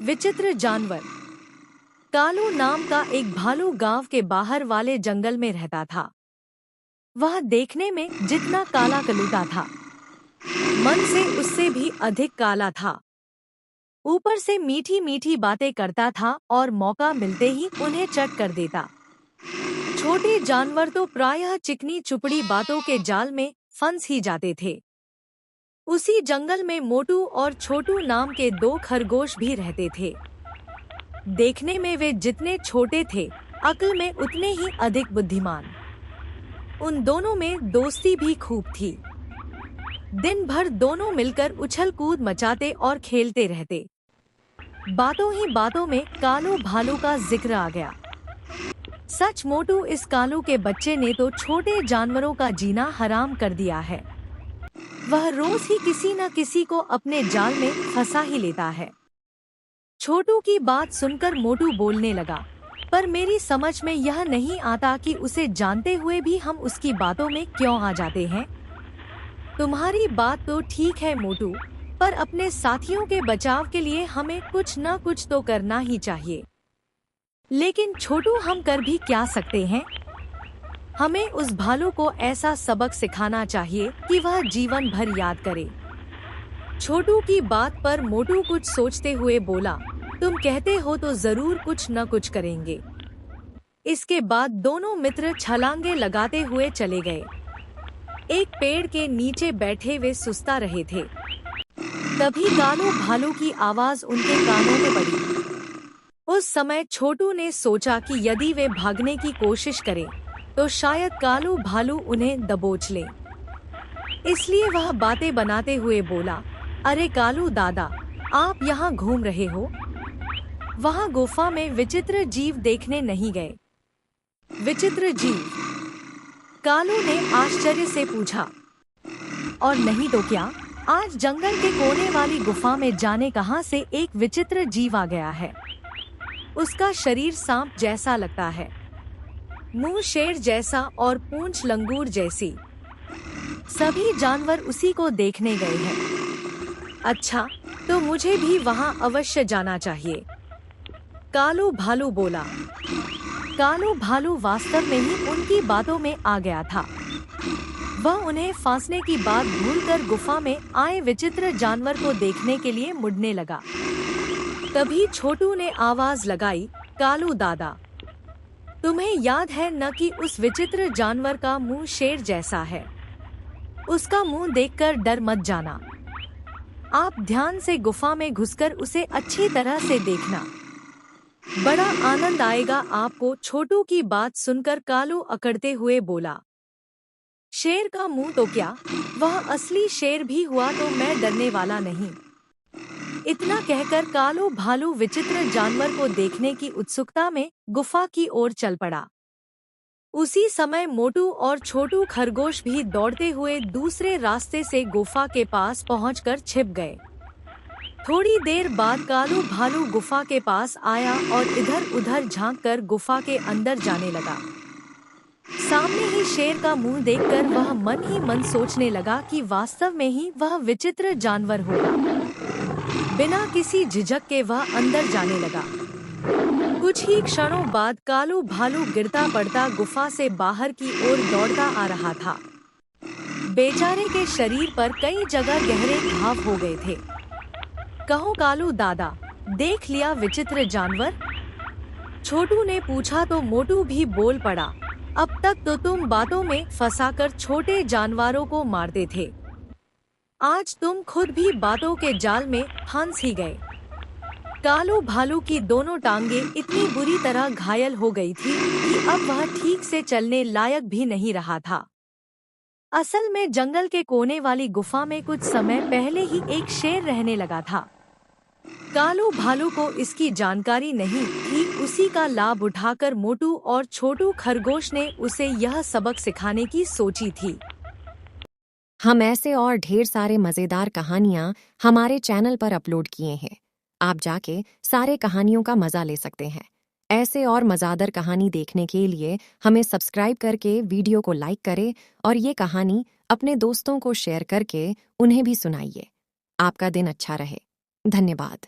विचित्र जानवर। कालू नाम का एक भालू गांव के बाहर वाले जंगल में रहता था। वह देखने में जितना काला कलूटा था, मन से उससे भी अधिक काला था। ऊपर से मीठी मीठी बातें करता था और मौका मिलते ही उन्हें चट कर देता। छोटे जानवर तो प्रायः चिकनी चुपड़ी बातों के जाल में फंस ही जाते थे। उसी जंगल में मोटू और छोटू नाम के दो खरगोश भी रहते थे। देखने में वे जितने छोटे थे, अक्ल में उतने ही अधिक बुद्धिमान। उन दोनों में दोस्ती भी खूब थी। दिन भर दोनों मिलकर उछल कूद मचाते और खेलते रहते। बातों ही बातों में कालू भालू का जिक्र आ गया। सच मोटू, इस कालू के बच्चे ने तो छोटे जानवरों का जीना हराम कर दिया है। वह रोज ही किसी न किसी को अपने जाल में फंसा ही लेता है। छोटू की बात सुनकर मोटू बोलने लगा, पर मेरी समझ में यह नहीं आता कि उसे जानते हुए भी हम उसकी बातों में क्यों आ जाते हैं। तुम्हारी बात तो ठीक है मोटू, पर अपने साथियों के बचाव के लिए हमें कुछ न कुछ तो करना ही चाहिए। लेकिन छोटू, हम कर भी क्या सकते हैं? हमें उस भालू को ऐसा सबक सिखाना चाहिए कि वह जीवन भर याद करे। छोटू की बात पर मोटू कुछ सोचते हुए बोला, तुम कहते हो तो जरूर कुछ न कुछ करेंगे। इसके बाद दोनों मित्र छलांगे लगाते हुए चले गए। एक पेड़ के नीचे बैठे वे सुस्ता रहे थे। तभी कालू भालू की आवाज उनके कानों में पड़ी। उस समय छोटू ने सोचा कि यदि वे भागने की कोशिश करें तो शायद कालू भालू उन्हें दबोच ले। इसलिए वह बातें बनाते हुए बोला, अरे कालू दादा, आप यहाँ घूम रहे हो? वहाँ गुफा में विचित्र जीव देखने नहीं गए? विचित्र जीव? कालू ने आश्चर्य से पूछा। और नहीं तो क्या, आज जंगल के कोने वाली गुफा में जाने कहाँ से एक विचित्र जीव आ गया है। उसका शरीर सांप जैसा लगता है, मुंह शेर जैसा और पूंछ लंगूर जैसी। सभी जानवर उसी को देखने गए हैं। अच्छा, तो मुझे भी वहां अवश्य जाना चाहिए, कालू भालू बोला। कालू भालू वास्तव में ही उनकी बातों में आ गया था। वह उन्हें फांसने की बात भूलकर गुफा में आए विचित्र जानवर को देखने के लिए मुड़ने लगा। तभी छोटू ने आवाज लगाई, कालू दादा, तुम्हें याद है न कि उस विचित्र जानवर का मुंह शेर जैसा है? उसका मुंह देखकर डर मत जाना। आप ध्यान से गुफा में घुसकर उसे अच्छी तरह से देखना, बड़ा आनंद आएगा आपको। छोटू की बात सुनकर कालू अकड़ते हुए बोला, शेर का मुंह तो क्या, वह असली शेर भी हुआ तो मैं डरने वाला नहीं। इतना कहकर कालू भालू विचित्र जानवर को देखने की उत्सुकता में गुफा की ओर चल पड़ा। उसी समय मोटू और छोटू खरगोश भी दौड़ते हुए दूसरे रास्ते से गुफा के पास पहुंचकर छिप गए। थोड़ी देर बाद कालू भालू गुफा के पास आया और इधर उधर झांककर गुफा के अंदर जाने लगा। सामने ही शेर का मुंह देखकर वह मन ही मन सोचने लगा कि वास्तव में ही वह विचित्र जानवर होगा। बिना किसी झिझक के वह अंदर जाने लगा। कुछ ही क्षणों बाद कालू भालू गिरता पड़ता गुफा से बाहर की ओर दौड़ता आ रहा था। बेचारे के शरीर पर कई जगह गहरे घाव हो गए थे। कहो कालू दादा, देख लिया विचित्र जानवर? छोटू ने पूछा तो मोटू भी बोल पड़ा, अब तक तो तुम बातों में फंसाकर छोटे जानवरों को मारते थे, आज तुम खुद भी बातों के जाल में फंस ही गए। कालू भालू की दोनों टांगे इतनी बुरी तरह घायल हो गई थी कि अब वह ठीक से चलने लायक भी नहीं रहा था। असल में जंगल के कोने वाली गुफा में कुछ समय पहले ही एक शेर रहने लगा था। कालू भालू को इसकी जानकारी नहीं थी। उसी का लाभ उठाकर मोटू और छोटू खरगोश ने उसे यह सबक सिखाने की सोची थी। हम ऐसे और ढेर सारे मजेदार कहानियाँ हमारे चैनल पर अपलोड किए हैं। आप जाके सारे कहानियों का मजा ले सकते हैं। ऐसे और मज़ेदार कहानी देखने के लिए हमें सब्सक्राइब करके वीडियो को लाइक करें और ये कहानी अपने दोस्तों को शेयर करके उन्हें भी सुनाइए। आपका दिन अच्छा रहे। धन्यवाद।